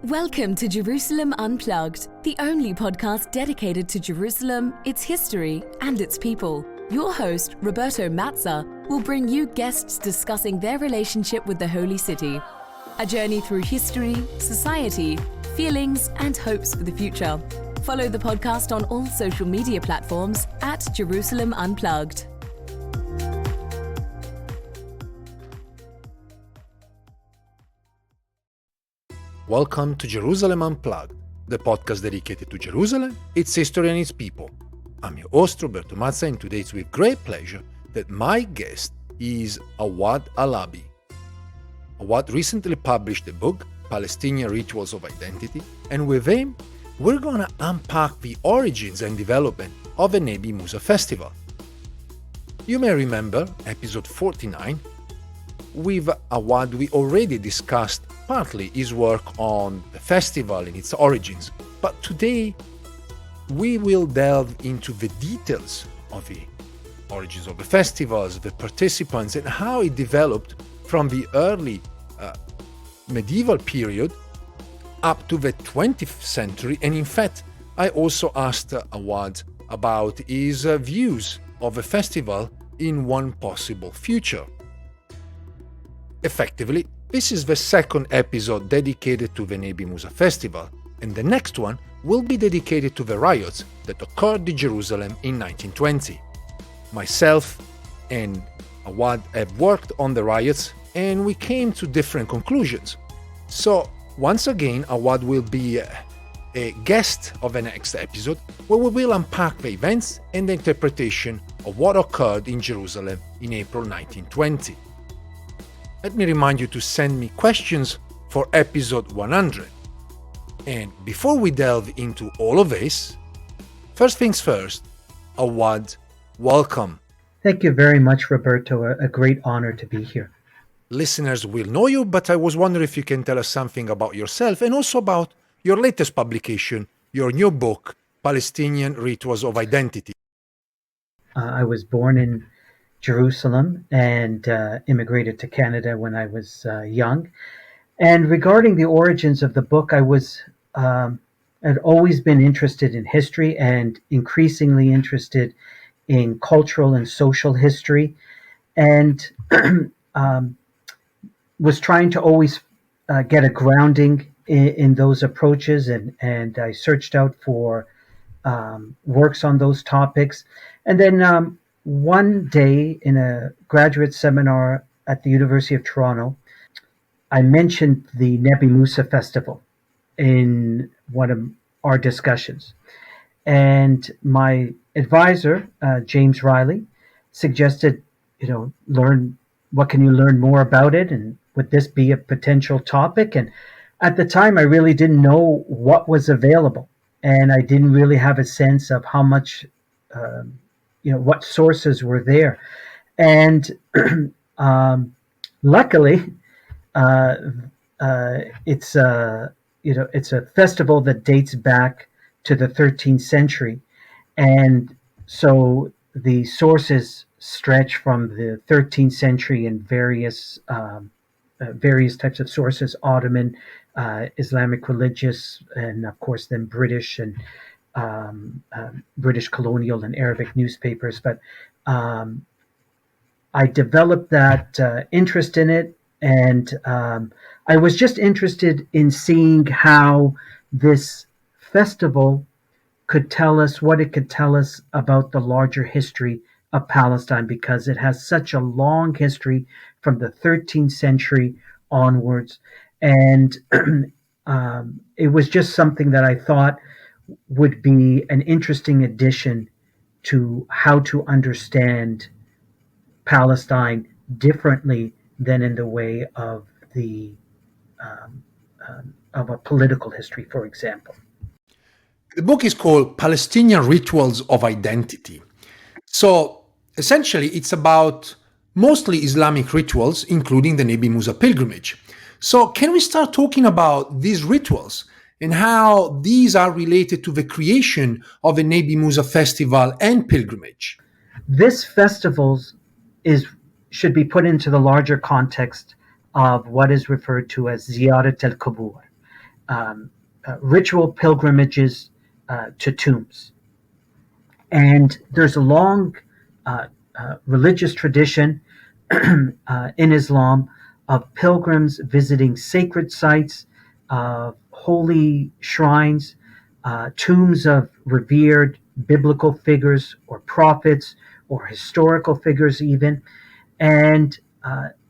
Welcome to Jerusalem Unplugged, the only podcast dedicated to Jerusalem, its history, and its people. Your host, Roberto Mazza, will bring you guests discussing their relationship with the Holy City. A journey through history, society, feelings, and hopes for the future. Follow the podcast on all social media platforms at Jerusalem Unplugged. Welcome to Jerusalem Unplugged, the podcast dedicated to Jerusalem, its history and its people. I'm your host, Roberto Mazza, and today it's with great pleasure that my guest is Hawad Alabi. Hawad recently published the book, Palestinian Rituals of Identity, and with him, we're going to unpack the origins and development of the Nabi Musa Festival. You may remember, episode 49, with Hawad we already discussed partly his work on the festival and its origins, but today we will delve into the details of the origins of the festivals, the participants, and how it developed from the early medieval period up to the 20th century. And in fact, I also asked Hawad about his views of the festival in one possible future. Effectively, this is the second episode dedicated to the Nabi Musa Festival, and the next one will be dedicated to the riots that occurred in Jerusalem in 1920. Myself and Hawad have worked on the riots, and we came to different conclusions. So, once again, Hawad will be a guest of the next episode, where we will unpack the events and the interpretation of what occurred in Jerusalem in April 1920. Let me remind you to send me questions for episode 100. And before we delve into all of this, first things first, Hawad, welcome. Thank you very much, Roberto. A great honor to be here. Listeners will know you, but I was wondering if you can tell us something about yourself and also about your latest publication, your new book, Palestinian Rituals of Identity. I was born in Jerusalem and immigrated to Canada when I was young. And regarding the origins of the book, I'd always been interested in history and increasingly interested in cultural and social history, and was trying to always get a grounding in those approaches, and I searched out for works on those topics. And then one day in a graduate seminar at the University of Toronto, I mentioned the Nabi Musa Festival in one of our discussions. And my advisor, James Riley, suggested, what can you learn more about it? And would this be a potential topic? And at the time, I really didn't know what was available. And I didn't really have a sense of how much what sources were there. And luckily, it's a festival that dates back to the 13th century. And so the sources stretch from the 13th century in various types of sources, Ottoman, Islamic religious, and of course then British and British colonial and Arabic newspapers. But I developed that interest in it, and I was just interested in seeing how this festival could tell us what it could tell us about the larger history of Palestine, because it has such a long history from the 13th century onwards. And it was just something that I thought would be an interesting addition to how to understand Palestine differently than in the way of of a political history, for example. The book is called Palestinian Rituals of Identity. So essentially, it's about mostly Islamic rituals, including the Nabi Musa pilgrimage. So can we start talking about these rituals and how these are related to the creation of the Nabi Musa Festival and pilgrimage? This festival should be put into the larger context of what is referred to as Ziyarat al-Qubur. ritual pilgrimages to tombs. And there's a long religious tradition in Islam of pilgrims visiting sacred sites, holy shrines, tombs of revered biblical figures or prophets or historical figures, even. And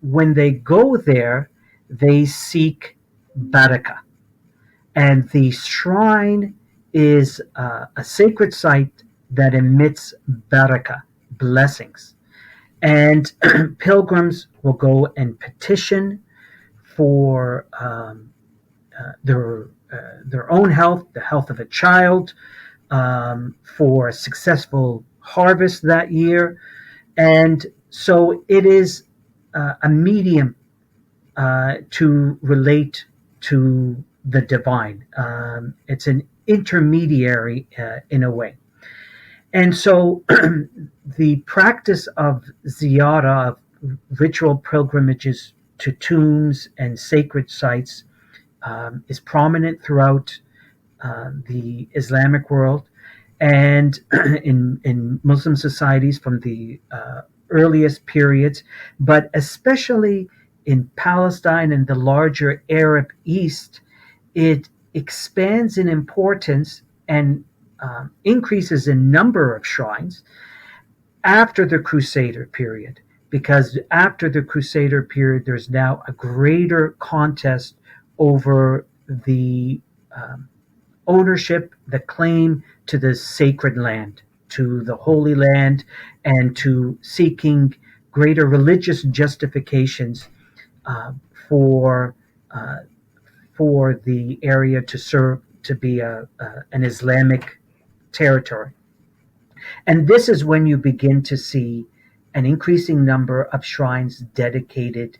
when they go there, they seek barakah. And the shrine is a sacred site that emits barakah, blessings. And pilgrims will go and petition for their own health, the health of a child, for a successful harvest that year. And so it is a medium to relate to the divine. It's an intermediary in a way. And so the practice of ziyarah, of ritual pilgrimages to tombs and sacred sites, is prominent throughout the Islamic world and in Muslim societies from the earliest periods, but especially in Palestine and the larger Arab East, it expands in importance and increases in number of shrines after the Crusader period, because after the Crusader period, there's now a greater contest over the ownership, the claim to the sacred land, to the Holy Land, and to seeking greater religious justifications uh, for uh, for the area to serve to be an Islamic territory. And this is when you begin to see an increasing number of shrines dedicated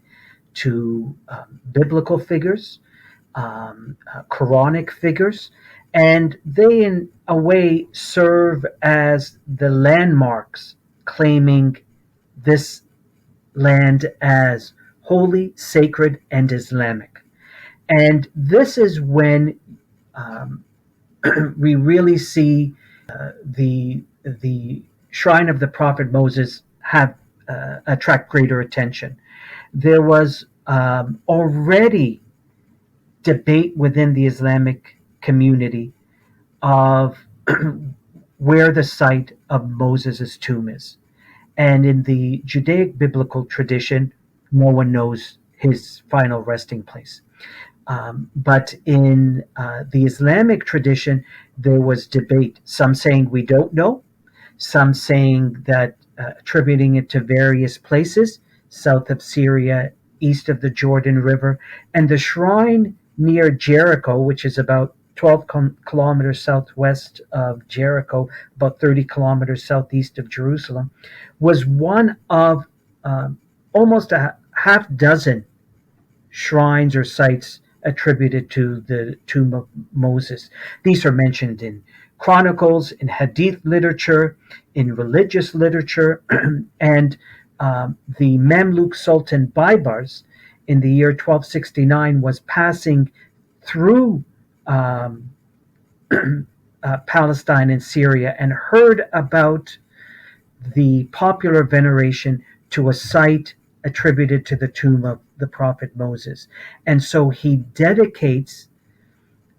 to biblical figures, Quranic figures, and they, in a way, serve as the landmarks claiming this land as holy, sacred, and Islamic. And this is when um, we really see the shrine of the prophet Moses have attract greater attention. There was already debate within the Islamic community of where the site of Moses' tomb is. And in the Judaic biblical tradition, no one knows his final resting place. But in the Islamic tradition, there was debate. Some saying we don't know, some saying that attributing it to various places south of Syria, east of the Jordan River, and the shrine near Jericho, which is about 12 kilometers southwest of Jericho, about 30 kilometers southeast of Jerusalem, was one of almost a half dozen shrines or sites attributed to the tomb of Moses. These are mentioned in chronicles, in hadith literature, in religious literature, and the Mamluk Sultan Baybars in the year 1269 was passing through Palestine and Syria and heard about the popular veneration to a site attributed to the tomb of the prophet Moses. And so he dedicates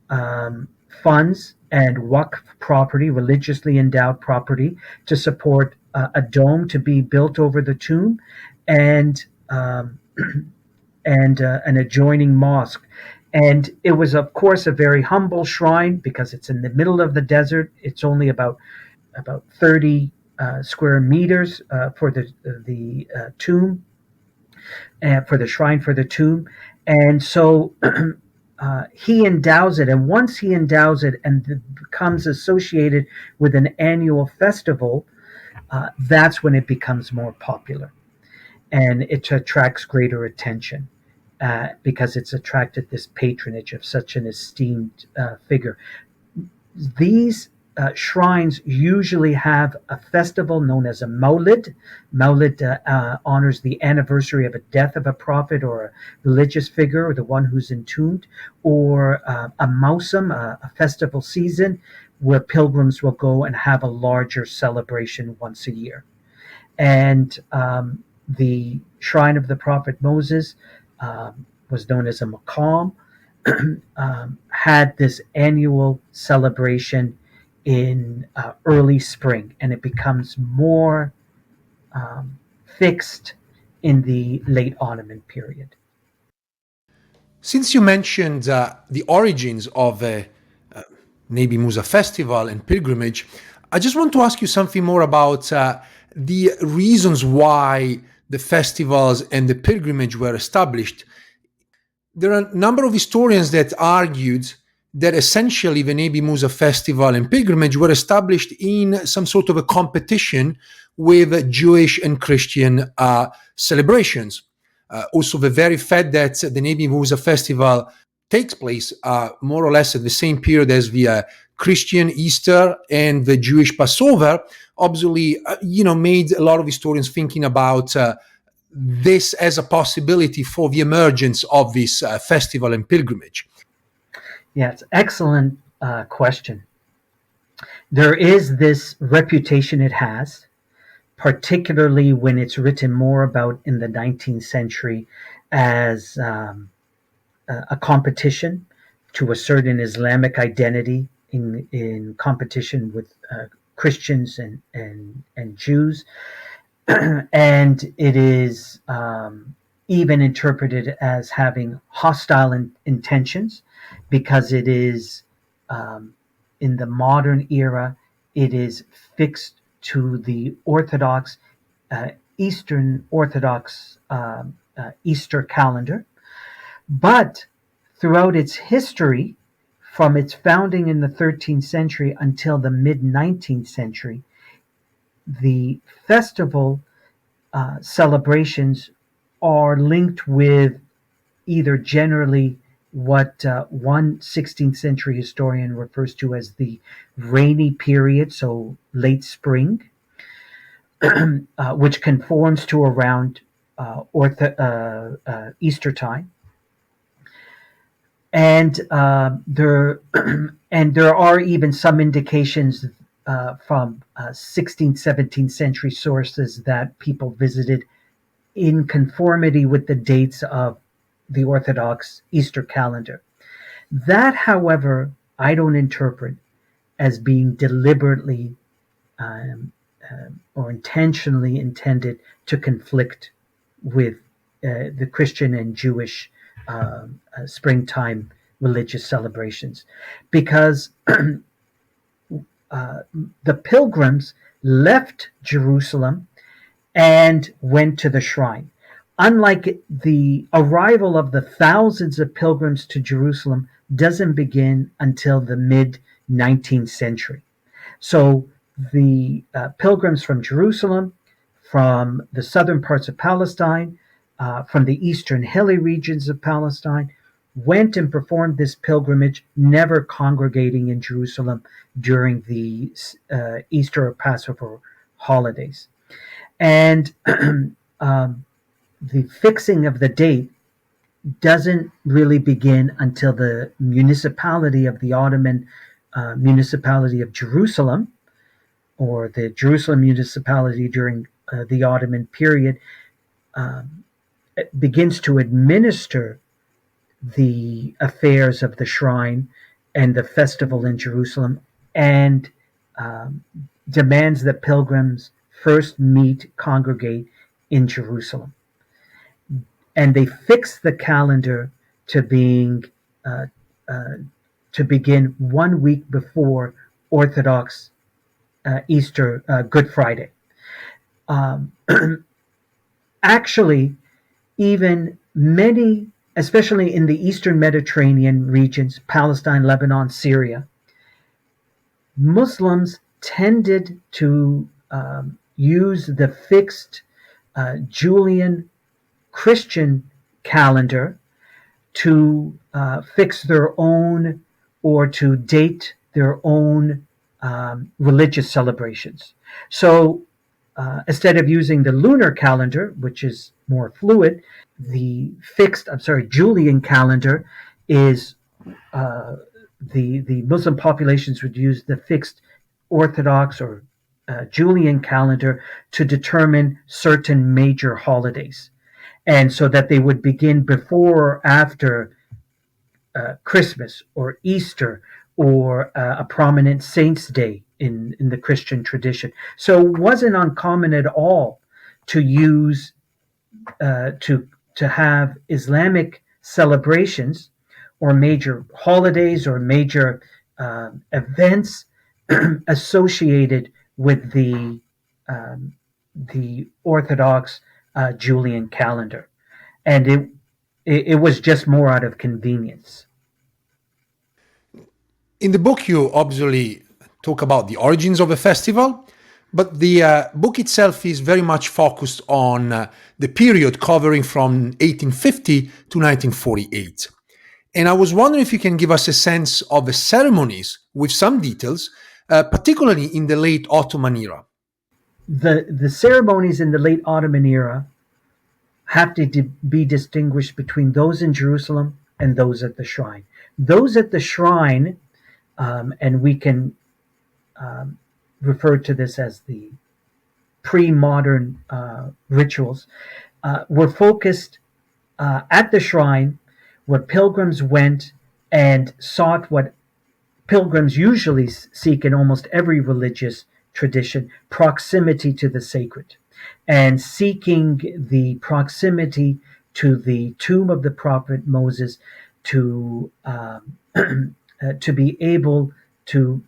funds and waqf property, religiously endowed property, to support a dome to be built over the tomb and an adjoining mosque. And it was, of course, a very humble shrine because it's in the middle of the desert. It's only about 30 square meters for the tomb, for the shrine for the tomb. And so he endows it. And once he endows it and it becomes associated with an annual festival, that's when it becomes more popular. And it attracts greater attention because it's attracted this patronage of such an esteemed figure. These shrines usually have a festival known as a Maulid. Maulid honors the anniversary of a death of a prophet or a religious figure, or the one who's entombed, or a Mausam, a festival season where pilgrims will go and have a larger celebration once a year. And the shrine of the prophet Moses was known as a Maqam, had this annual celebration in early spring, and it becomes more fixed in the late Ottoman period. Since you mentioned the origins of Nabi Musa Festival and pilgrimage, I just want to ask you something more about the reasons why the festivals and the pilgrimage were established. There are a number of historians that argued that essentially the Nabi Musa Festival and pilgrimage were established in some sort of a competition with Jewish and Christian celebrations. Also, the very fact that the Nabi Musa Festival takes place more or less at the same period as the Christian Easter and the Jewish Passover, obviously, made a lot of historians thinking about this as a possibility for the emergence of this festival and pilgrimage. Yeah, it's an excellent question. There is this reputation it has, particularly when it's written more about in the 19th century as a competition to assert an Islamic identity in competition with Christians and Jews. And it is even interpreted as having hostile intentions, because it is in the modern era, it is fixed to the Orthodox, Eastern Orthodox Easter calendar. But throughout its history, from its founding in the 13th century until the mid-19th century, the festival celebrations are linked with either generally what one 16th century historian refers to as the rainy period, so late spring, which conforms to around Easter time. And there are even some indications from 16th, 17th century sources that people visited in conformity with the dates of the Orthodox Easter calendar. That, however, I don't interpret as being deliberately or intentionally intended to conflict with the Christian and Jewish springtime religious celebrations, because the pilgrims left Jerusalem and went to the shrine. Unlike the arrival of the thousands of pilgrims to Jerusalem doesn't begin until the mid-19th century. So the pilgrims from Jerusalem, from the southern parts of Palestine, from the eastern hilly regions of Palestine, went and performed this pilgrimage, never congregating in Jerusalem during the Easter or Passover holidays. And the fixing of the date doesn't really begin until the municipality of the Ottoman municipality of Jerusalem, or the Jerusalem municipality during the Ottoman period, begins to administer the affairs of the shrine and the festival in Jerusalem, and demands that pilgrims first congregate in Jerusalem. And they fix the calendar to begin 1 week before Orthodox Easter, Good Friday. Actually, even many, especially in the Eastern Mediterranean regions, Palestine, Lebanon, Syria, Muslims tended to use the fixed Julian Christian calendar to fix their own, or to date their own religious celebrations. So instead of using the lunar calendar, which is more fluid, Julian calendar is the Muslim populations would use the fixed Orthodox or Julian calendar to determine certain major holidays. And so that they would begin before or after Christmas or Easter or a prominent saint's day in the Christian tradition. So it wasn't uncommon at all to use to have Islamic celebrations or major holidays or major events associated with the Orthodox Julian calendar, and it was just more out of convenience. In the book, you obviously talk about the origins of the festival, but the book itself is very much focused on the period covering from 1850 to 1948. And I was wondering if you can give us a sense of the ceremonies with some details, particularly in the late Ottoman era. The ceremonies in the late Ottoman era have to be distinguished between those in Jerusalem and those at the shrine. Those at the shrine, and we can refer to this as the pre-modern rituals, were focused at the shrine, where pilgrims went and sought what pilgrims usually seek in almost every religious tradition: proximity to the sacred, and seeking the proximity to the tomb of the prophet Moses to be able to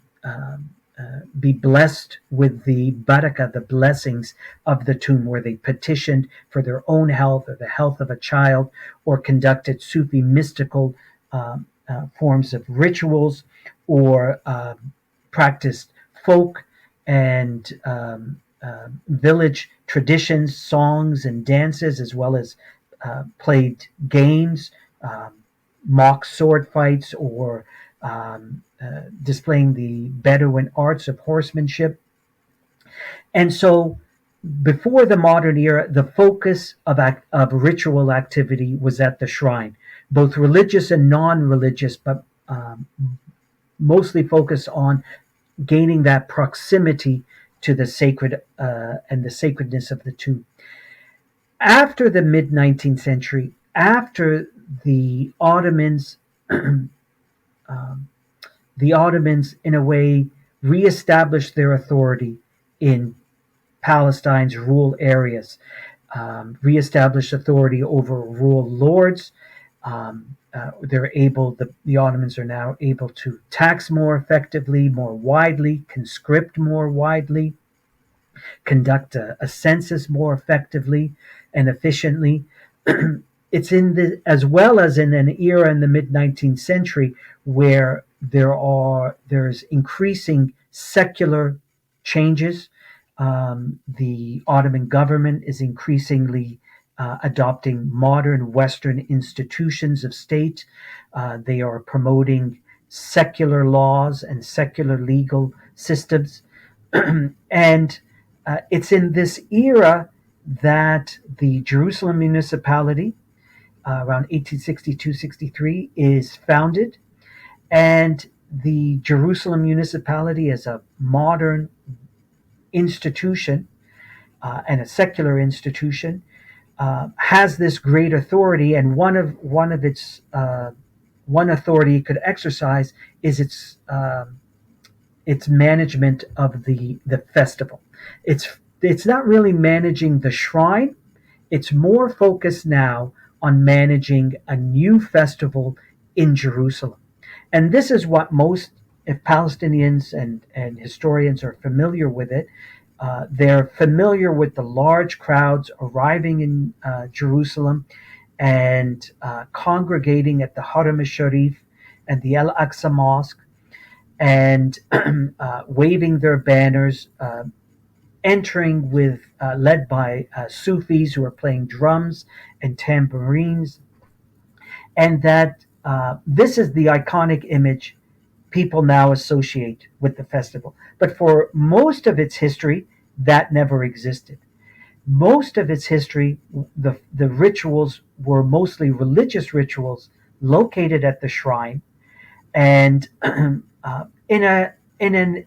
be blessed with the barakah, the blessings of the tomb, where they petitioned for their own health or the health of a child, or conducted Sufi mystical forms of rituals, or practiced folk and village traditions, songs and dances, as well as played games, mock sword fights, or displaying the Bedouin arts of horsemanship. And so before the modern era, the focus of ritual activity was at the shrine, both religious and non-religious, but mostly focused on gaining that proximity to the sacred and the sacredness of the tomb. After the mid-19th century, after the Ottomans, in a way, reestablished their authority in Palestine's rural areas, reestablished authority over rural lords. The Ottomans are now able to tax more effectively, more widely, conscript more widely, conduct a census more effectively and efficiently. It's as well as in an era in the mid-19th century where there's increasing secular changes. The Ottoman government is increasingly adopting modern Western institutions of state. They are promoting secular laws and secular legal systems. And it's in this era that the Jerusalem municipality, around 1862-63, is founded. And the Jerusalem municipality, as a modern institution and a secular institution, has this great authority, and one authority it could exercise is its management of the festival. It's not really managing the shrine. It's more focused now on managing a new festival in Jerusalem. And this is what most, if Palestinians and historians are familiar with it, they're familiar with the large crowds arriving in Jerusalem and congregating at the Haram al-Sharif and the Al-Aqsa Mosque, and waving their banners, entering led by Sufis who are playing drums and tambourines. And that this is the iconic image people now associate with the festival. But for most of its history, that never existed. Most of its history, the rituals were mostly religious rituals located at the shrine, and in an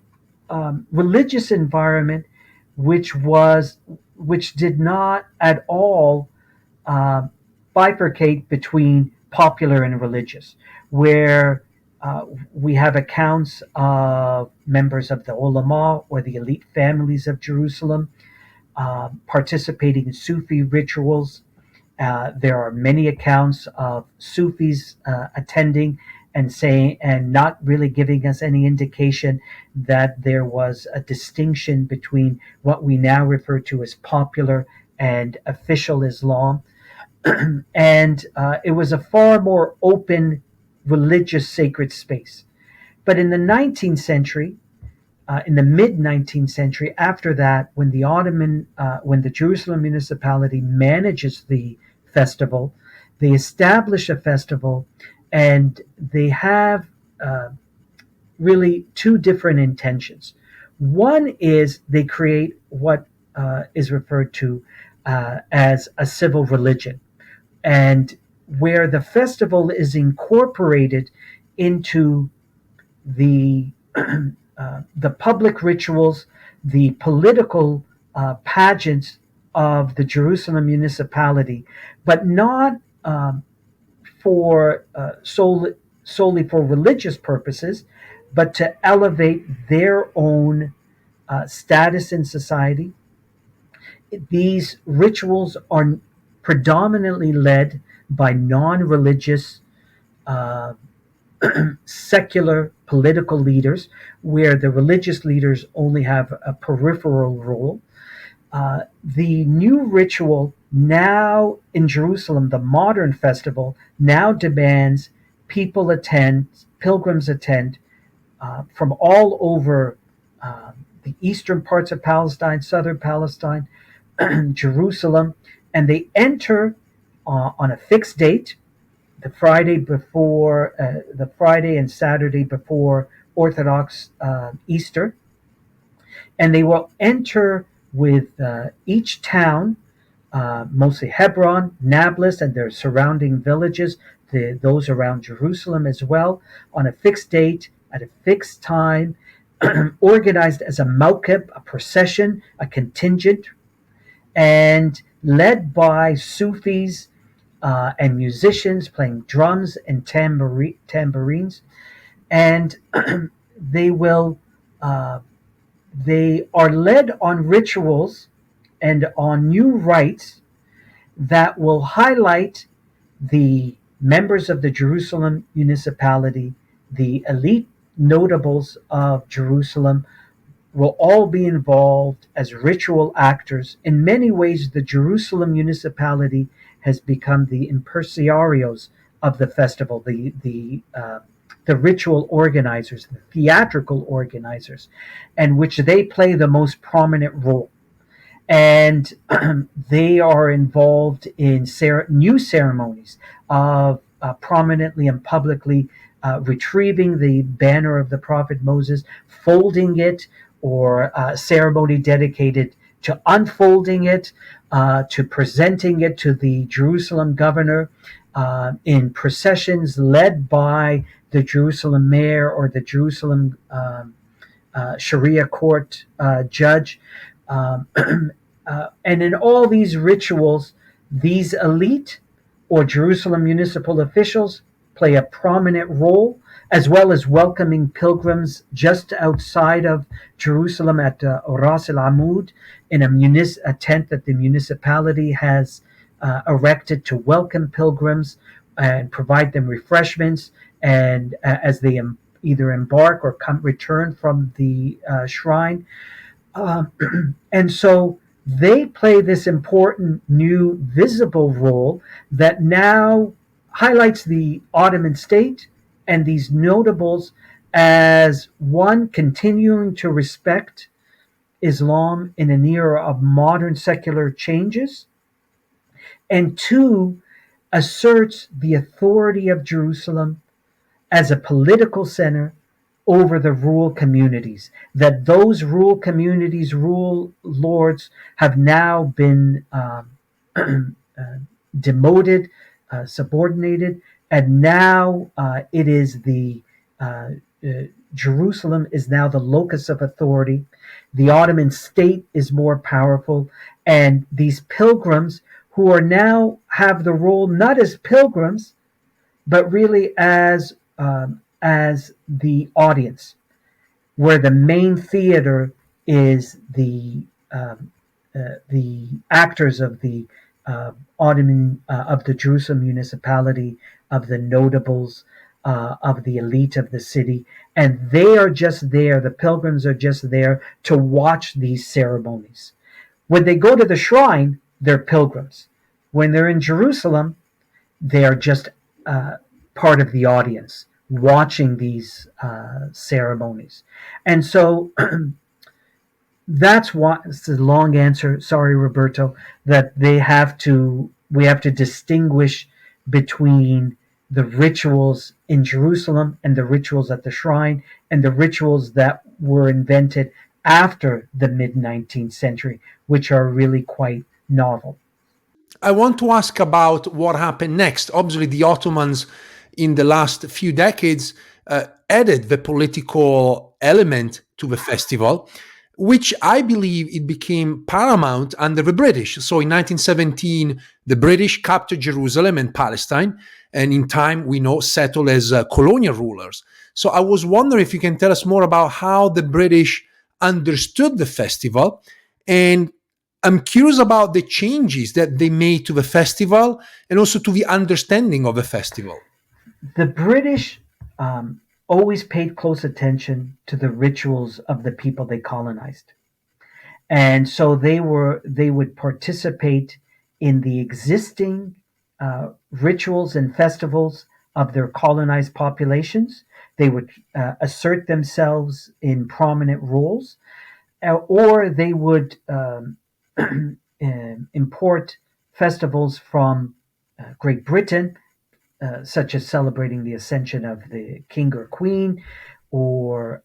religious environment which did not at all uh, bifurcate between popular and religious, where we have accounts of members of the ulama or the elite families of Jerusalem participating in Sufi rituals. There are many accounts of Sufis attending and saying and not really giving us any indication that there was a distinction between what we now refer to as popular and official Islam. And it was a far more open religious sacred space. But in the 19th century, in the mid 19th century, after that, when the Jerusalem municipality manages the festival, they establish a festival, and they have really two different intentions. One is they create what is referred to as a civil religion, and where the festival is incorporated into the the public rituals, the political pageants of the Jerusalem municipality, but not for solely for religious purposes, but to elevate their own status in society. These rituals are predominantly led by non-religious uh, secular political leaders, where the religious leaders only have a peripheral role. The new ritual now in Jerusalem, the modern festival, now demands pilgrims attend from all over the eastern parts of Palestine, southern Palestine, Jerusalem, and they enter on a fixed date, the Friday and Saturday before Orthodox Easter, and they will enter with each town, mostly Hebron, Nablus, and their surrounding villages, those around Jerusalem as well, on a fixed date at a fixed time, organized as a mawkib, a procession, a contingent, and led by Sufis and musicians playing drums and tambourines, and they will they are led on rituals and on new rites that will highlight the members of the Jerusalem municipality, the elite notables of Jerusalem, will all be involved as ritual actors. In many ways, the Jerusalem municipality has become the impresarios of the festival, the ritual organizers, the theatrical organizers, and which they play the most prominent role. And they are involved in new ceremonies of prominently and publicly retrieving the banner of the prophet Moses, folding it, or a ceremony dedicated to unfolding it, to presenting it to the Jerusalem governor in processions led by the Jerusalem mayor or the Jerusalem Sharia court judge. Um, and in all these rituals, these elite or Jerusalem municipal officials play a prominent role, as well as welcoming pilgrims just outside of Jerusalem at Ras Al Amud in a tent that the municipality has erected to welcome pilgrims and provide them refreshments, and as they either embark or return from the shrine. And so they play this important new visible role that now highlights the Ottoman state and these notables as one, continuing to respect Islam in an era of modern secular changes, and two, asserts the authority of Jerusalem as a political center over the rural communities, that those rural communities, rural lords have now been demoted, subordinated, and now it is uh, uh, Jerusalem is now the locus of authority. The Ottoman state is more powerful, and these pilgrims who are now have the role not as pilgrims, but really as the audience, where the main theater is the actors of the Ottoman of the Jerusalem municipality, of the notables, of the elite of the city, and they are just there. The pilgrims are just there to watch these ceremonies. When they go to the shrine, they're pilgrims. When they're in Jerusalem, they are just uh, part of the audience watching these ceremonies. And so that's why it's a long answer. Sorry, Roberto, that we have to distinguish between the rituals in Jerusalem and the rituals at the shrine and the rituals that were invented after the mid 19th century, which are really quite novel. I want to ask about what happened next. Obviously, the Ottomans in the last few decades added the political element to the festival, which I believe it became paramount under the British. So in 1917, the British captured Jerusalem and Palestine, and in time we know settled as colonial rulers. So I was wondering if you can tell us more about how the British understood the festival, and I'm curious about the changes that they made to the festival and also to the understanding of the festival. The British always paid close attention to the rituals of the people they colonized. And so they would participate in the existing rituals and festivals of their colonized populations. They would assert themselves in prominent roles, or they would import festivals from Great Britain, such as celebrating the ascension of the king or queen, or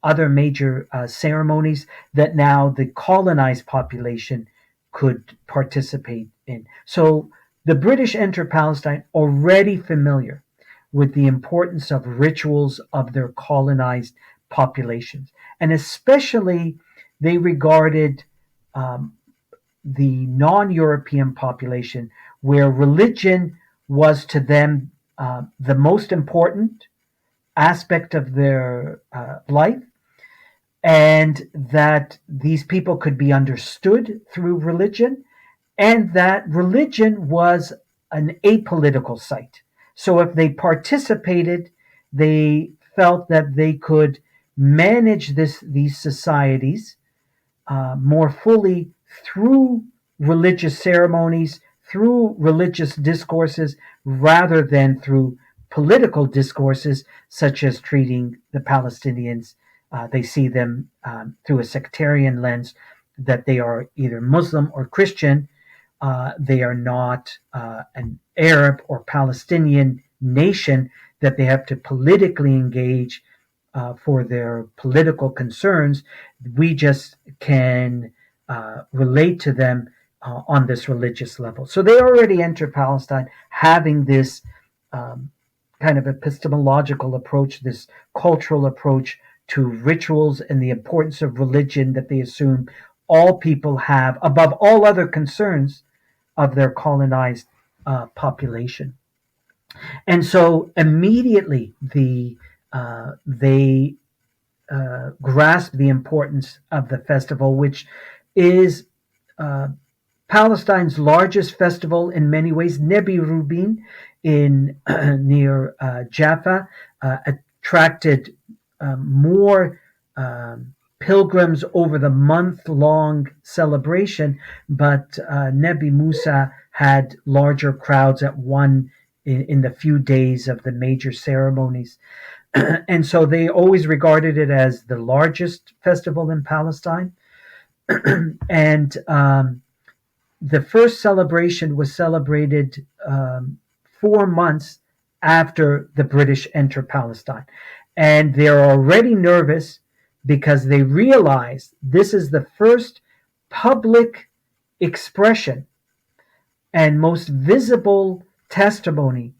other major ceremonies that now the colonized population could participate in. So the British enter Palestine already familiar with the importance of rituals of their colonized populations. And especially they regarded um, the non European population, where religion was to them the most important aspect of their life, and that these people could be understood through religion, and that religion was an apolitical site. So if they participated, they felt that they could manage these societies more fully through religious ceremonies, through religious discourses, rather than through political discourses, such as treating the Palestinians. They see them through a sectarian lens, that they are either Muslim or Christian. They are not an Arab or Palestinian nation that they have to politically engage for their political concerns. We just can relate to them on this religious level. So they already enter Palestine having this kind of epistemological approach, this cultural approach to rituals and the importance of religion that they assume all people have above all other concerns of their colonized population. And so immediately they grasp the importance of the festival, which is uh, Palestine's largest festival in many ways. Nebi Rubin in near Jaffa attracted more pilgrims over the month-long celebration, but Nebi Musa had larger crowds at one in the few days of the major ceremonies. And so they always regarded it as the largest festival in Palestine. And the first celebration was celebrated 4 months after the British entered Palestine. And they're already nervous because they realize this is the first public expression and most visible testimony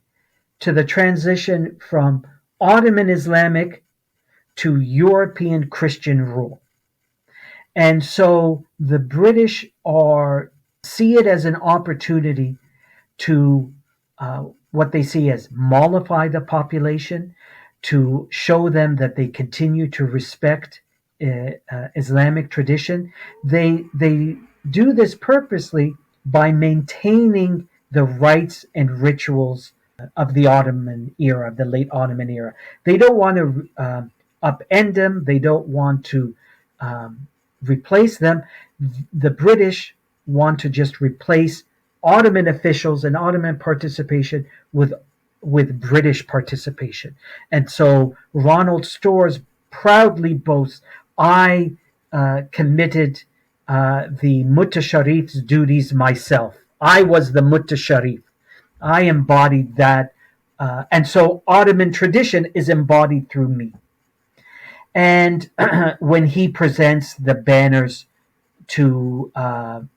to the transition from Ottoman Islamic to European Christian rule. And so the British see it as an opportunity to what they see as mollify the population, to show them that they continue to respect Islamic tradition. They do this purposely by maintaining the rites and rituals of the Ottoman era, of the late Ottoman era. They don't want to upend them. They don't want to replace them. The British want to just replace Ottoman officials and Ottoman participation with British participation. And so Ronald Storrs proudly boasts, I committed the Mutta Sharif's duties myself. I was the Mutta Sharif. I embodied that. And so Ottoman tradition is embodied through me. And when he presents the banners to,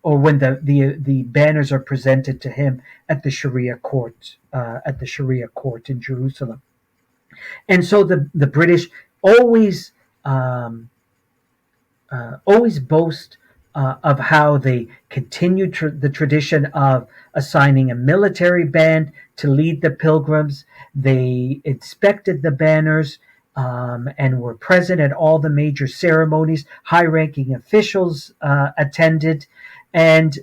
or when the banners are presented to him at the Sharia court, in Jerusalem. And so the British always boast of how they continued the tradition of assigning a military band to lead the pilgrims. They inspected the banners and were present at all the major ceremonies. High-ranking officials attended. And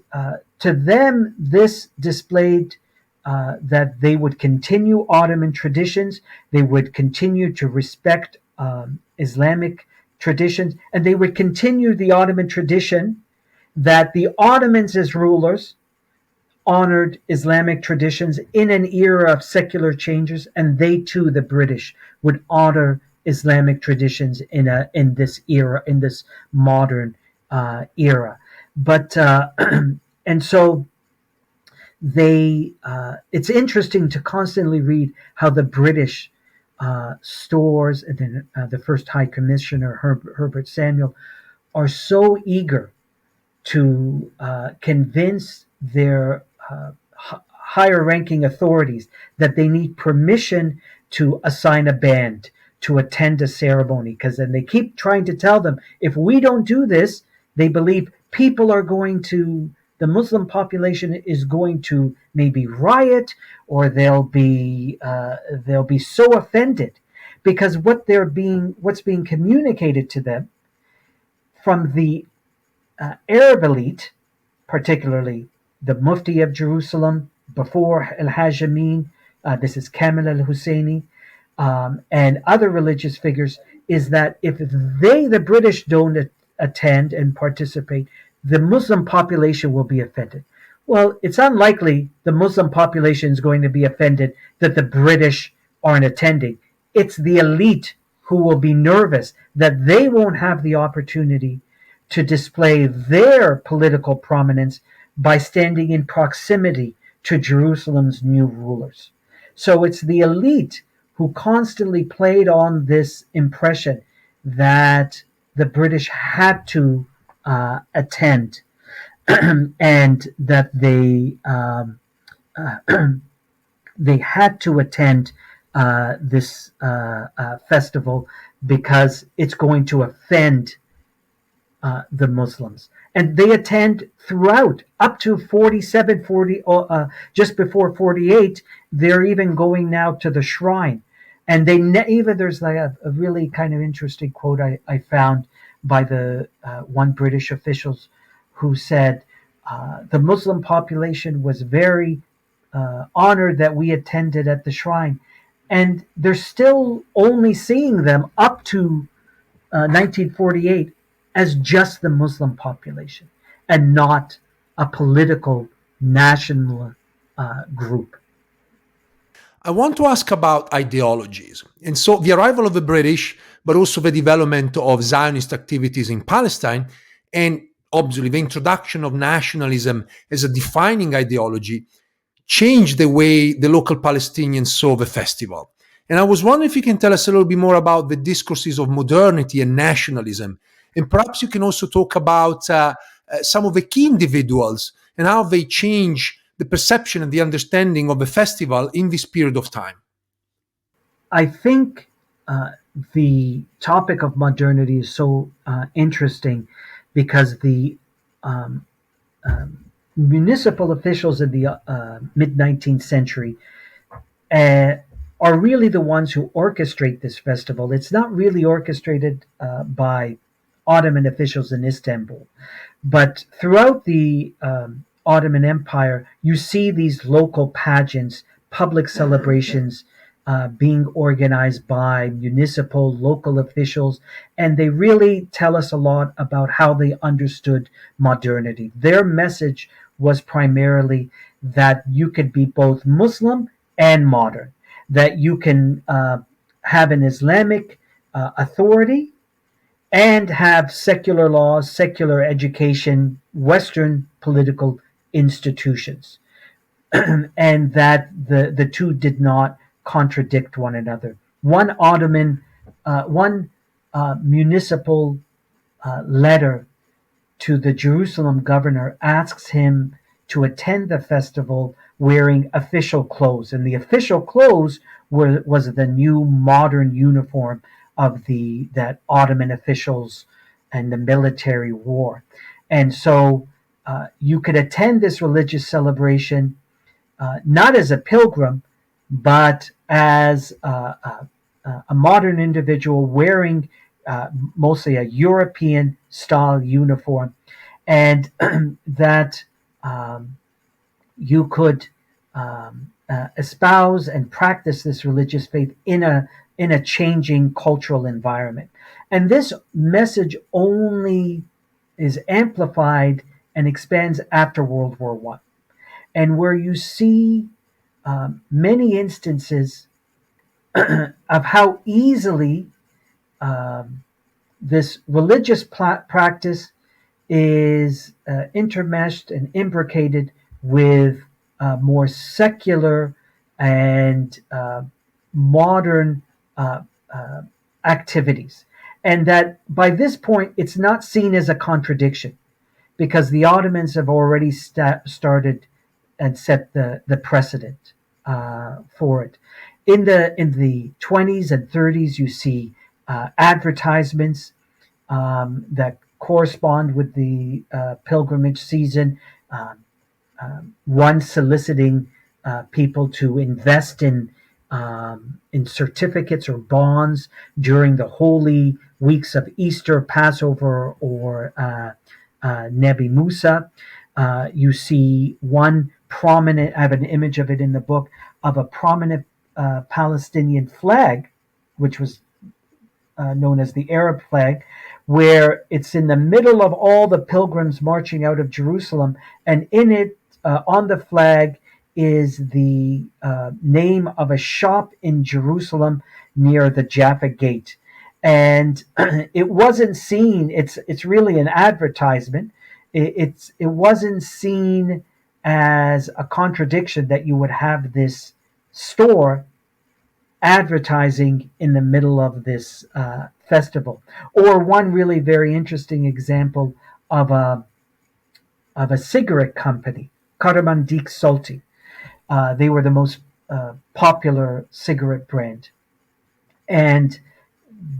to them, this displayed that they would continue Ottoman traditions, they would continue to respect Islamic traditions, and they would continue the Ottoman tradition that the Ottomans as rulers honored Islamic traditions in an era of secular changes, and they too, the British, would honor Islamic traditions in this era, in this modern era. But and so it's interesting to constantly read how the British Storrs and then the first High Commissioner Herbert Samuel are so eager to convince their higher ranking authorities that they need permission to assign a band to attend a ceremony, because then they keep trying to tell them, if we don't do this, they believe the Muslim population is going to maybe riot, or they'll be so offended, because what's being communicated to them from the Arab elite, particularly the Mufti of Jerusalem before Al-Hajj Amin, this is Kamil al-Husseini, and other religious figures, is that if the British don't attend and participate, the Muslim population will be offended. Well, it's unlikely the Muslim population is going to be offended that the British aren't attending. It's the elite who will be nervous that they won't have the opportunity to display their political prominence by standing in proximity to Jerusalem's new rulers. So it's the elite who constantly played on this impression that the British had to attend and that they had to attend this festival because it's going to offend the Muslims. And they attend throughout, up to 47, 40, just before 48, they're even going now to the shrine. And there's like a really kind of interesting quote I found by the one British officials who said, the Muslim population was very honored that we attended at the shrine. And they're still only seeing them up to 1948 as just the Muslim population and not a political national group. I want to ask about ideologies. And so the arrival of the British, but also the development of Zionist activities in Palestine, and obviously the introduction of nationalism as a defining ideology, changed the way the local Palestinians saw the festival. And I was wondering if you can tell us a little bit more about the discourses of modernity and nationalism. And perhaps you can also talk about some of the key individuals and how they change the perception and the understanding of a festival in this period of time. I think the topic of modernity is so interesting because the um, municipal officials in the mid 19th century uh, are really the ones who orchestrate this festival. It's not really orchestrated by Ottoman officials in Istanbul, but throughout the Ottoman Empire, you see these local pageants, public celebrations being organized by municipal, local officials, and they really tell us a lot about how they understood modernity. Their message was primarily that you could be both Muslim and modern, that you can have an Islamic authority and have secular laws, secular education, Western political institutions, and that the two did not contradict one another. One municipal letter to the Jerusalem governor asks him to attend the festival wearing official clothes, and the official clothes was the new modern uniform of the that Ottoman officials and the military wore, and so you could attend this religious celebration not as a pilgrim, but as a modern individual wearing mostly a European style uniform, and that you could espouse and practice this religious faith in a changing cultural environment. And this message only is amplified and expands after World War One, and where you see many instances of how easily this religious practice is intermeshed and imbricated with more secular and modern activities. And that by this point, it's not seen as a contradiction because the Ottomans have already started and set the precedent for it. In the 20s and 30s, you see advertisements that correspond with the pilgrimage season. One soliciting people to invest in certificates or bonds during the holy weeks of Easter, Passover, or Nabi Musa. You see one prominent, I have an image of it in the book, of a prominent Palestinian flag, which was known as the Arab flag, where it's in the middle of all the pilgrims marching out of Jerusalem, and in it, on the flag, is the name of a shop in Jerusalem near the Jaffa Gate. And it wasn't seen, it's really an advertisement. It wasn't seen as a contradiction that you would have this store advertising in the middle of this festival. Or one really very interesting example of a cigarette company, Karaman Dik Salti. They were the most popular cigarette brand, and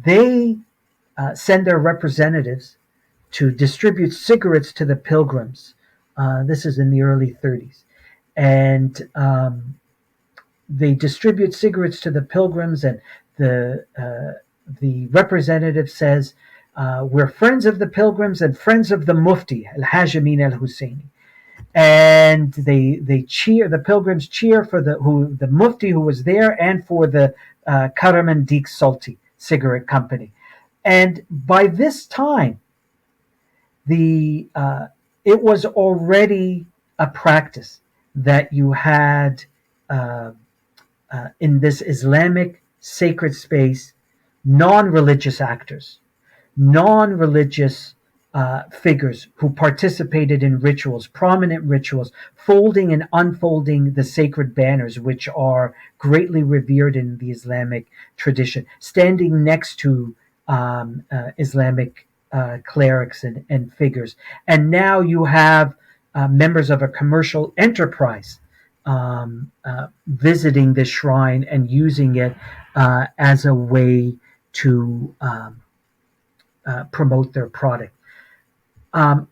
they send their representatives to distribute cigarettes to the pilgrims. This is in the early 30s, and they distribute cigarettes to the pilgrims, and the representative says, "We're friends of the pilgrims and friends of the Mufti, Al-Hajj Amin al-Husseini." And they cheer, the pilgrims cheer for the Mufti who was there and for the Karaman Dik Salti cigarette company. And by this time, it was already a practice that you had in this Islamic sacred space non-religious actors, non-religious figures who participated in rituals, prominent rituals, folding and unfolding the sacred banners, which are greatly revered in the Islamic tradition, standing next to Islamic clerics and figures. And now you have members of a commercial enterprise visiting the shrine and using it as a way to promote their product.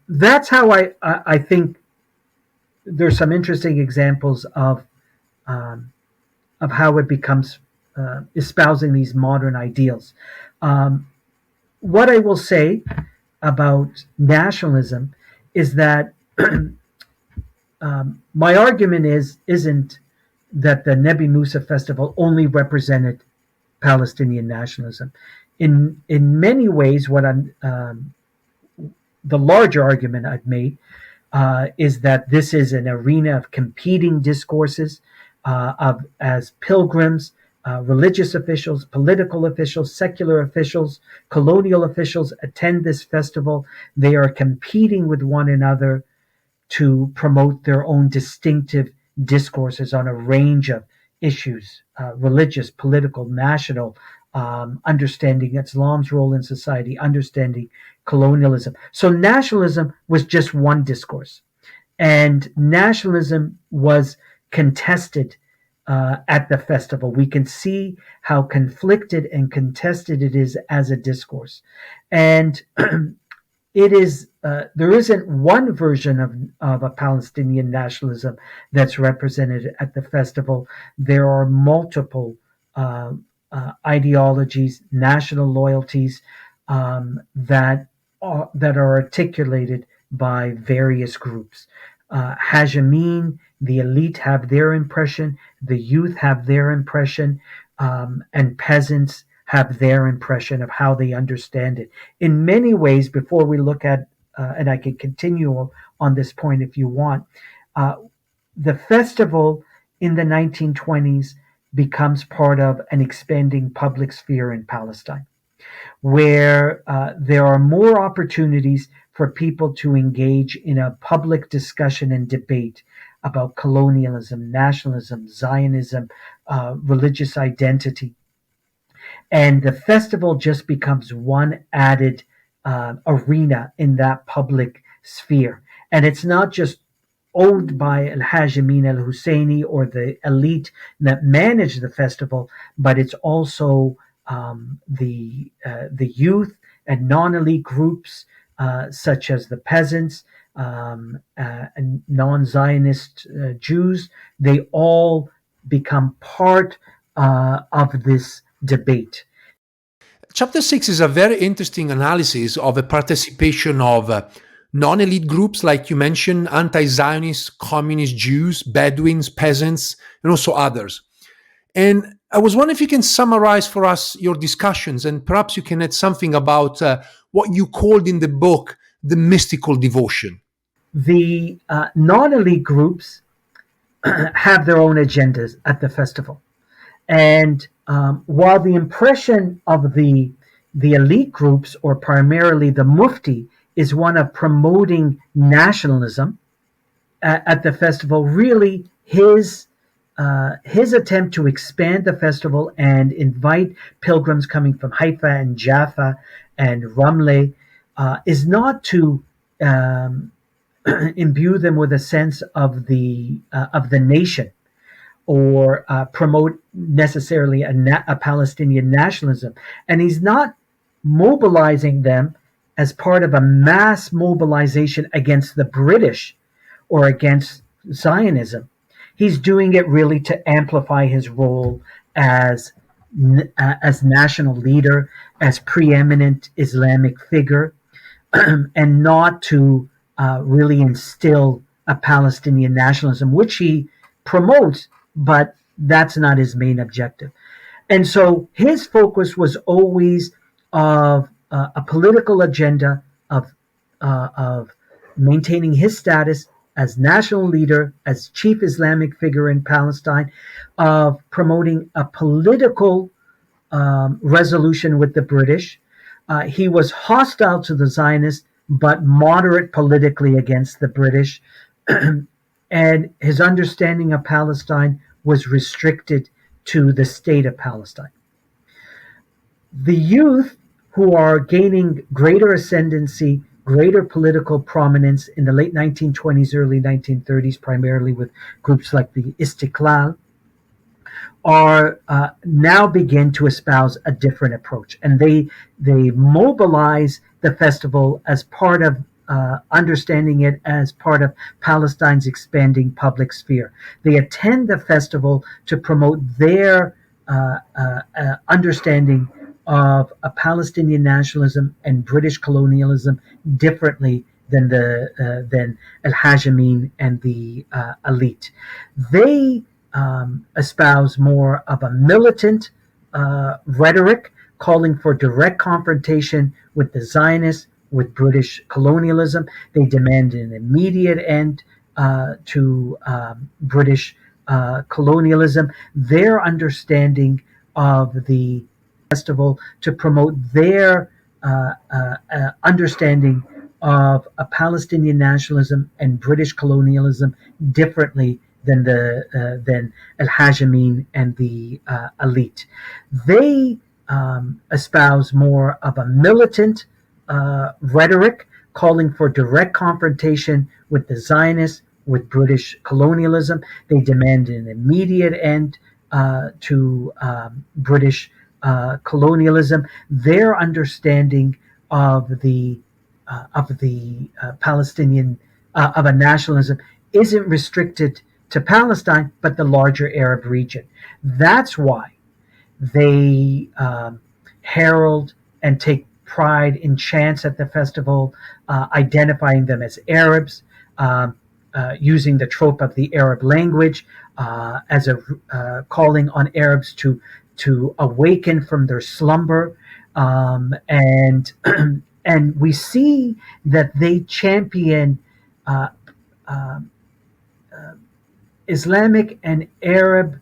That's how I think there's some interesting examples of how it becomes espousing these modern ideals. What I will say about nationalism is that my argument isn't that the Nabi Musa Festival only represented Palestinian nationalism. In many ways, what I'm the larger argument I've made is that this is an arena of competing discourses as pilgrims, religious officials, political officials, secular officials, colonial officials attend this festival. They are competing with one another to promote their own distinctive discourses on a range of issues, religious, political, national, understanding Islam's role in society, understanding colonialism. So nationalism was just one discourse. And nationalism was contested at the festival. We can see how conflicted and contested it is as a discourse. And it is there isn't one version of a Palestinian nationalism that's represented at the festival. There are multiple ideologies, national loyalties that are articulated by various groups. Hajjamin, the elite have their impression, the youth have their impression, and peasants have their impression of how they understand it. In many ways, before we look at, and I can continue on this point if you want, the festival in the 1920s becomes part of an expanding public sphere in Palestine, where there are more opportunities for people to engage in a public discussion and debate about colonialism, nationalism, Zionism, religious identity. And the festival just becomes one added arena in that public sphere. And it's not just owned by Al-Hajj Amin al-Husseini or the elite that manage the festival, but it's also the youth and non-elite groups such as the peasants and non-Zionist Jews. They all become part of this debate. Chapter 6 is a very interesting analysis of the participation of non-elite groups, like you mentioned, anti-Zionist, communist Jews, Bedouins, peasants, and also others. And I was wondering if you can summarize for us your discussions, and perhaps you can add something about what you called in the book the mystical devotion. The non-elite groups have their own agendas at the festival. And while the impression of the elite groups, or primarily the Mufti, is one of promoting nationalism at the festival, really his attempt to expand the festival and invite pilgrims coming from Haifa and Jaffa and Ramle is not to imbue them with a sense of the nation, or promote necessarily a Palestinian nationalism. And he's not mobilizing them as part of a mass mobilization against the British or against Zionism. He's doing it really to amplify his role as national leader, as preeminent Islamic figure, and not to really instill a Palestinian nationalism, which he promotes, but that's not his main objective. And so his focus was always of a political agenda of maintaining his status as national leader, as chief Islamic figure in Palestine, of promoting a political resolution with the British. He was hostile to the Zionists but moderate politically against the British. And his understanding of Palestine was restricted to the state of Palestine. The youth who are gaining greater ascendancy, greater political prominence in the late 1920s, early 1930s, primarily with groups like the Istiklal, are now begin to espouse a different approach, and they mobilize the festival as part of understanding it as part of Palestine's expanding public sphere. They attend the festival to promote their understanding of a Palestinian nationalism and British colonialism differently than Al Hajamin and the elite. They espouse more of a militant rhetoric, calling for direct confrontation with the Zionists, with British colonialism. They demand an immediate end to British colonialism. Their understanding of the festival to promote their understanding of a Palestinian nationalism and British colonialism differently than Al Hajamin and the elite. They espouse more of a militant rhetoric, calling for direct confrontation with the Zionists, with British colonialism. They demand an immediate end to British colonialism. Their understanding of the Palestinian of a nationalism isn't restricted to Palestine, but the larger Arab region. That's why they herald and take pride in chants at the festival, identifying them as Arabs, using the trope of the Arab language as a calling on Arabs to awaken from their slumber, and and we see that they champion Islamic and Arab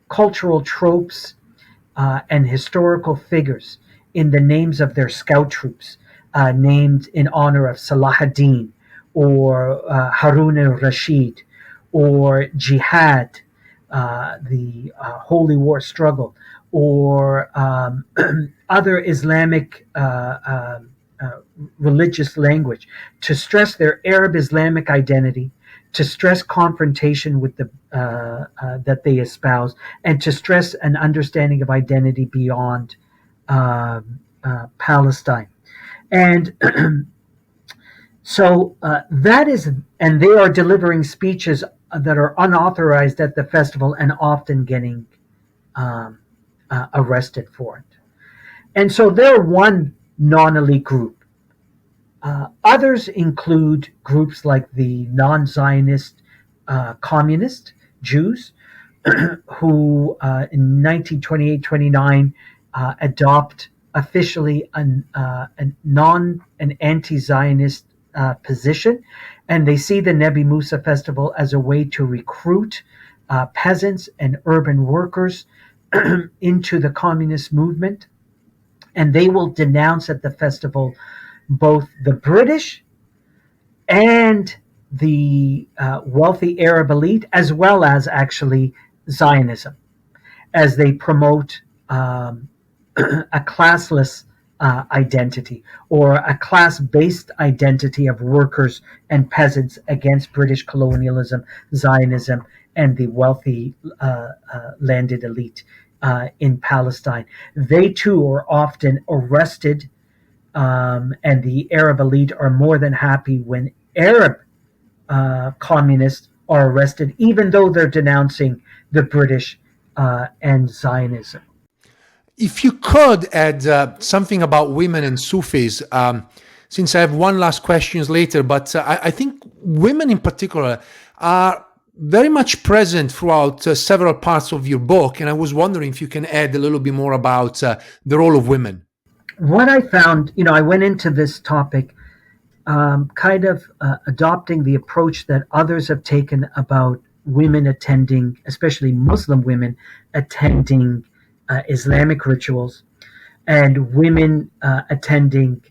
cultural tropes and historical figures in the names of their scout troops, named in honor of Salah ad-Din or Harun al-Rashid or Jihad, the Holy War struggle, or other Islamic religious language, to stress their Arab Islamic identity, to stress confrontation with the that they espouse, and to stress an understanding of identity beyond Palestine. And so that is, and they are delivering speeches that are unauthorized at the festival and often getting arrested for it. And so they're one non-elite group. Others include groups like the non-Zionist communist Jews, who in 1928-29 adopt officially an anti-Zionist position, and they see the Nabi Musa Festival as a way to recruit peasants and urban workers into the communist movement, and they will denounce at the festival both the British and the wealthy Arab elite, as well as actually Zionism, as they promote a classless identity, or a class-based identity of workers and peasants against British colonialism, Zionism, and the wealthy landed elite in Palestine. They too are often arrested, and the Arab elite are more than happy when Arab communists are arrested, even though they're denouncing the British and Zionism. If you could add something about women and Sufis, since I have one last question later, but I think women in particular are very much present throughout several parts of your book, and I was wondering if you can add a little bit more about the role of women. What I found, I went into this topic kind of adopting the approach that others have taken about women attending, especially Muslim women attending Islamic rituals, and women attending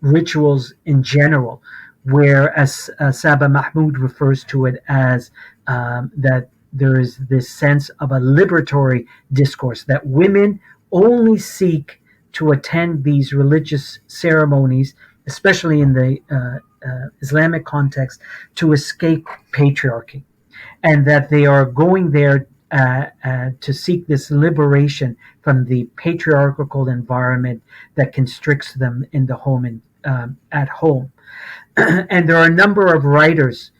rituals in general, where, as Saba Mahmoud refers to it as, that there is this sense of a liberatory discourse, that women only seek to attend these religious ceremonies, especially in the Islamic context, to escape patriarchy, and that they are going there to seek this liberation from the patriarchal environment that constricts them in the home and at home. And there are a number of writers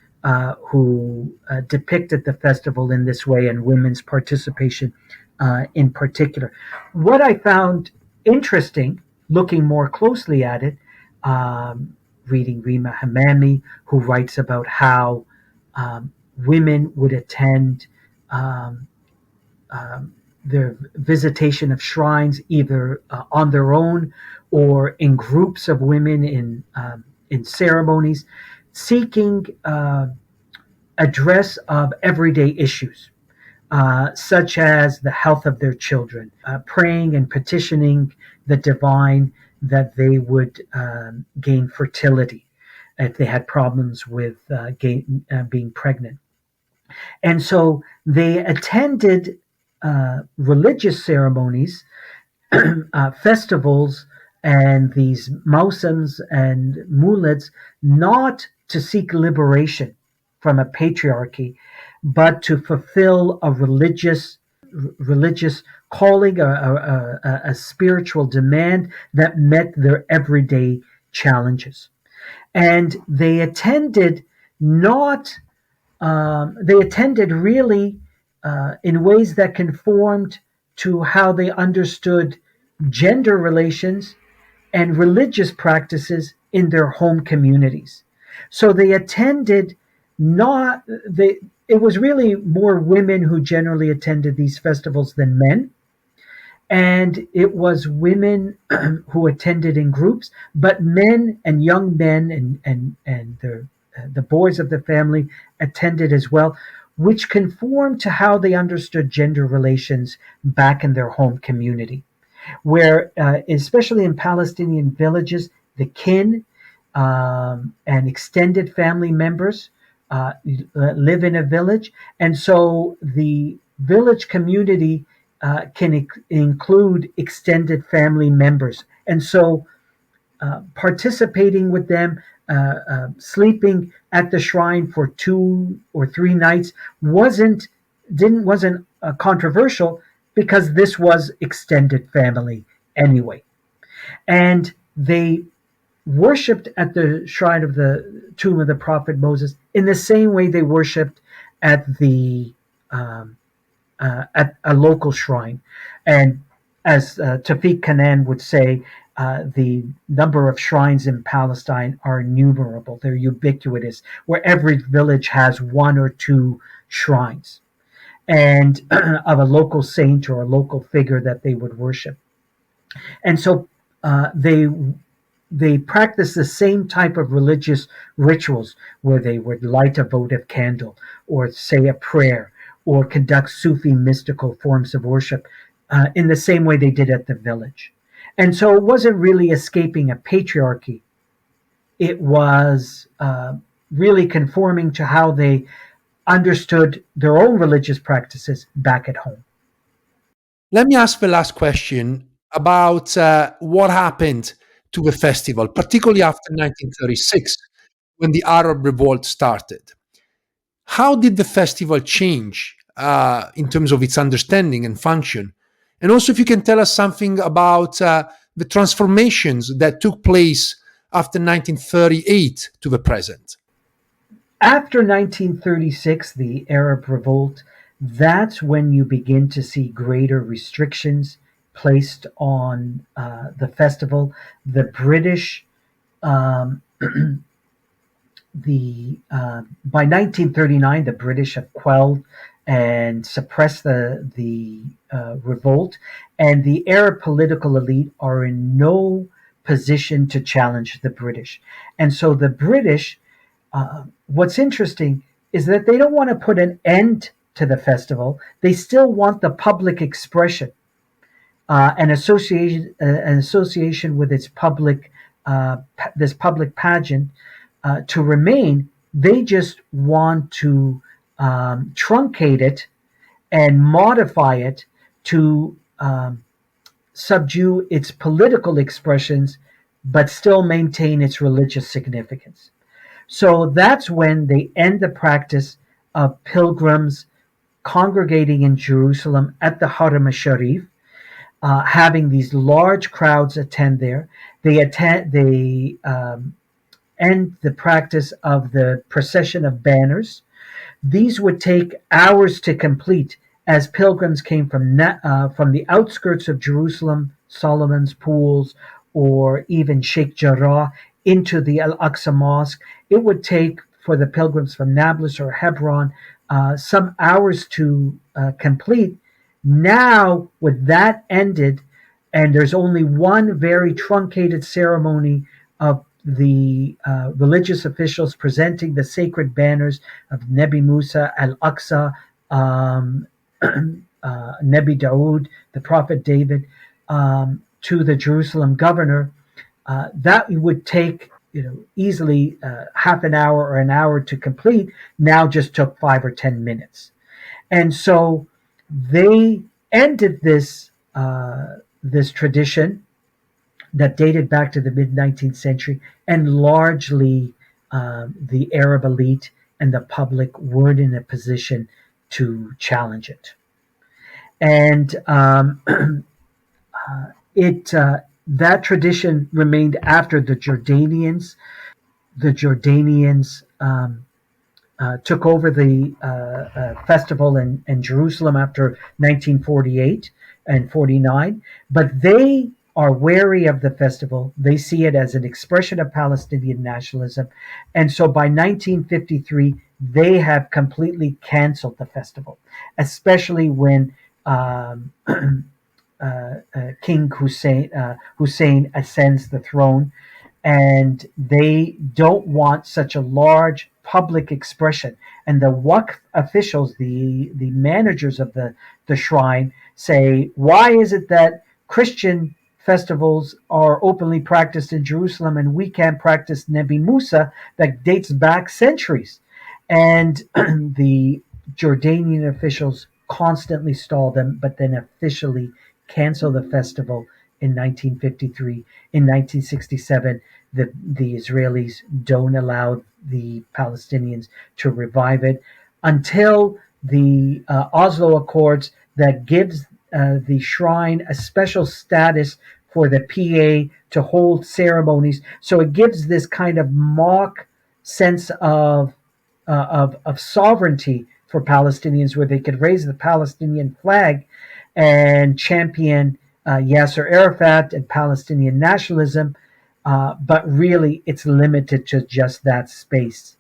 who depicted the festival in this way, and women's participation in particular. What I found interesting, looking more closely at it, reading Rima Hamami, who writes about how women would attend their visitation of shrines either on their own or in groups of women in ceremonies, seeking address of everyday issues, such as the health of their children, praying and petitioning the divine that they would gain fertility if they had problems with being pregnant. And so they attended religious ceremonies, festivals, and these mausams and mulids, not to seek liberation from a patriarchy, but to fulfill a religious calling, a spiritual demand that met their everyday challenges. And they attended not they attended really in ways that conformed to how they understood gender relations and religious practices in their home communities. So they attended not they it was really more women who generally attended these festivals than men. And it was women who attended in groups, but men and young men and the boys of the family attended as well, which conformed to how they understood gender relations back in their home community, where, especially in Palestinian villages, the kin and extended family members live in a village. And so the village community can include extended family members. And so participating with them, sleeping at the shrine for 2 or 3 nights wasn't controversial, because this was extended family anyway. And they worshipped at the shrine of the tomb of the prophet Moses in the same way they worshipped at a local shrine. And as Tawfiq Kanan would say, the number of shrines in Palestine are innumerable. They're ubiquitous, where every village has 1 or 2 shrines, and of a local saint or a local figure that they would worship. And so they practice the same type of religious rituals, where they would light a votive candle or say a prayer or conduct Sufi mystical forms of worship in the same way they did at the village. And so it wasn't really escaping a patriarchy. It was really conforming to how they understood their own religious practices back at home. Let me ask the last question about what happened to the festival, particularly after 1936, when the Arab Revolt started. How did the festival change in terms of its understanding and function? And also, if you can tell us something about the transformations that took place after 1938 to the present. After 1936, the Arab Revolt, that's when you begin to see greater restrictions placed on the festival. The British, by 1939, the British have quelled and suppressed the revolt, and the Arab political elite are in no position to challenge the British. And so the British, what's interesting is that they don't want to put an end to the festival. They still want the public expression, an association with its public this public pageant to remain. They just want to truncate it and modify it to subdue its political expressions, but still maintain its religious significance. So that's when they end the practice of pilgrims congregating in Jerusalem at the Haram al-Sharif, having these large crowds attend there. They end the practice of the procession of banners. These would take hours to complete as pilgrims came from the outskirts of Jerusalem, Solomon's Pools, or even Sheikh Jarrah into the Al-Aqsa Mosque. It would take for the pilgrims from Nablus or Hebron some hours to complete. Now, with that ended, and there's only one very truncated ceremony of the religious officials presenting the sacred banners of Nabi Musa, Al-Aqsa, Nabi Dawood, the Prophet David, to the Jerusalem governor. That would take easily half an hour or an hour to complete. Now just took 5 or 10 minutes, and so they ended this tradition that dated back to the mid-19th century, and largely the Arab elite and the public weren't in a position to challenge it. And that tradition remained after the Jordanians. The Jordanians took over the festival in Jerusalem after 1948 and 49, but they are wary of the festival. They see it as an expression of Palestinian nationalism. And so by 1953, they have completely canceled the festival, especially when King Hussein ascends the throne, and they don't want such a large public expression. And the Waqf officials, the managers of the shrine, say, why is it that Christian festivals are openly practiced in Jerusalem and we can't practice Nabi Musa that dates back centuries? And the Jordanian officials constantly stall them, but then officially cancel the festival in 1953. In 1967, the Israelis don't allow the Palestinians to revive it until the Oslo Accords that gives the shrine a special status for the PA to hold ceremonies. So it gives this kind of mock sense of sovereignty for Palestinians, where they could raise the Palestinian flag and champion Yasser Arafat and Palestinian nationalism, but really it's limited to just that space.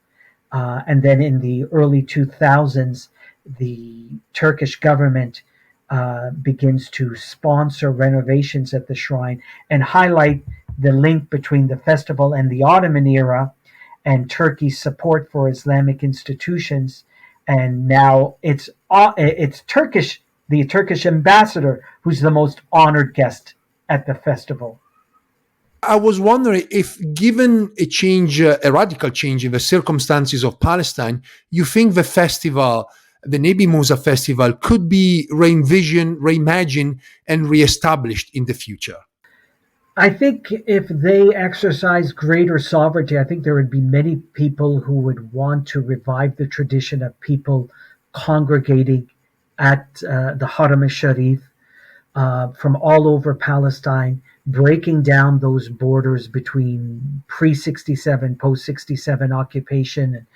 And then in the early 2000s, the Turkish government begins to sponsor renovations at the shrine and highlight the link between the festival and the Ottoman era and Turkey's support for Islamic institutions. And now it's Turkish, the Turkish ambassador, who's the most honored guest at the festival. I was wondering if, given a radical change in the circumstances of Palestine, you think the festival, the Nabi Musa Festival, could be re-envisioned, reimagined, and reestablished in the future? I think if they exercise greater sovereignty, I think there would be many people who would want to revive the tradition of people congregating at the Haram al-Sharif from all over Palestine, breaking down those borders between pre-67, post-67 occupation,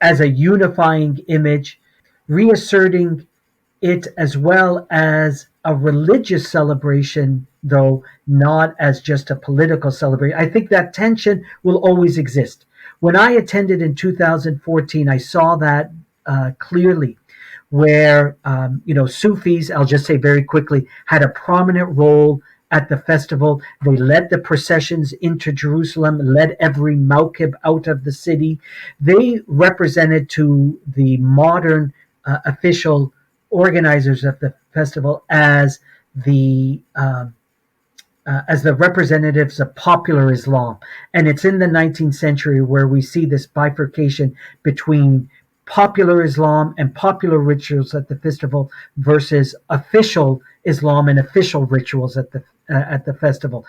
as a unifying image, reasserting it as well as a religious celebration, though not as just a political celebration. I think that tension will always exist. When I attended in 2014, I saw that clearly, where Sufis, I'll just say very quickly, had a prominent role at the festival. They led the processions into Jerusalem, led every mawkib out of the city. They represented to the modern organizers of the festival as the as the representatives of popular Islam. And it's in the 19th century where we see this bifurcation between popular Islam and popular rituals at the festival versus official Islam and official rituals at the festival.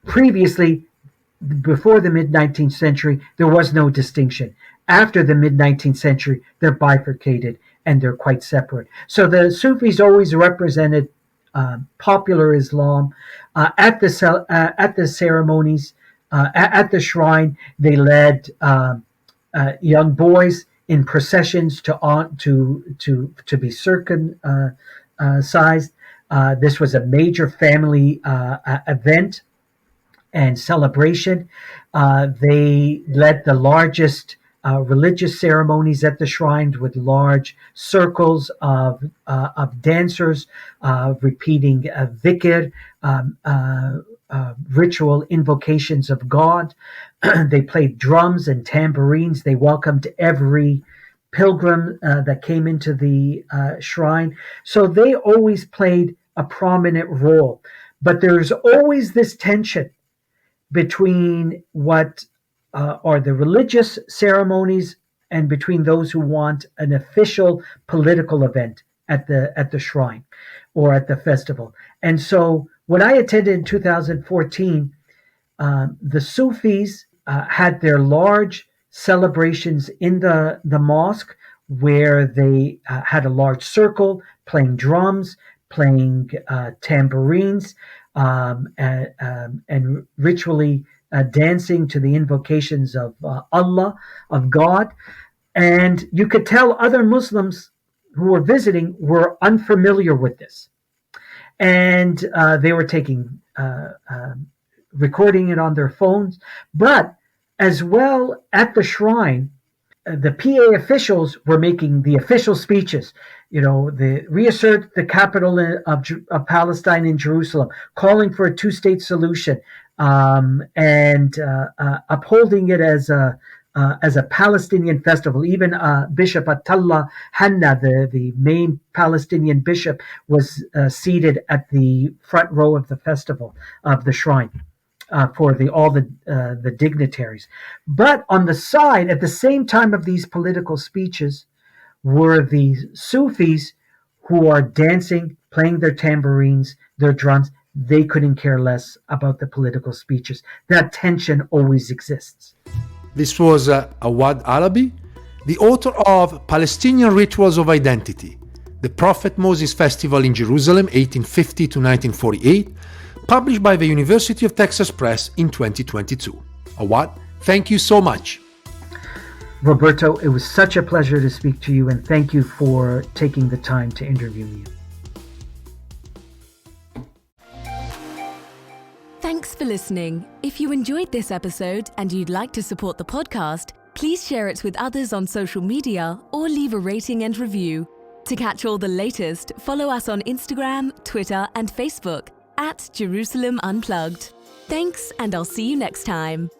Previously, before the mid-19th century, there was no distinction. After the mid-19th century, they're bifurcated and they're quite separate. So the Sufis always represented popular Islam at the ceremonies, at the shrine. They led young boys in processions to be circumcised. This was a major family event and celebration. They led the largest religious ceremonies at the shrines with large circles of dancers repeating dhikr, ritual invocations of God. They played drums and tambourines. They welcomed every pilgrim that came into the shrine. So they always played a prominent role. But there's always this tension between what are the religious ceremonies and between those who want an official political event at the shrine or at the festival. And so when I attended in 2014, the Sufis had their large celebrations in the mosque where they had a large circle playing drums, playing tambourines, and ritually dancing to the invocations of Allah, of God. And you could tell other Muslims who were visiting were unfamiliar with this. And they were recording it on their phones. But as well, at the shrine, the PA officials were making the official speeches. They reassert the capital of Palestine in Jerusalem, calling for a two-state solution, and upholding it as a Palestinian festival. Even Bishop Atallah Hanna, the main Palestinian bishop, was seated at the front row of the festival of the shrine for all the dignitaries. But on the side, at the same time of these political speeches, were the Sufis who are dancing, playing their tambourines, their drums. They couldn't care less about the political speeches. That tension always exists. This was Hawad Alabi, the author of Palestinian Rituals of Identity, the Prophet Moses Festival in Jerusalem 1850 to 1948, published by the University of Texas Press in 2022. Hawad, thank you so much. Roberto, it was such a pleasure to speak to you, and thank you for taking the time to interview me. Thanks for listening. If you enjoyed this episode and you'd like to support the podcast, please share it with others on social media or leave a rating and review. To catch all the latest, follow us on Instagram, Twitter, and Facebook @Jerusalem Unplugged. Thanks, and I'll see you next time.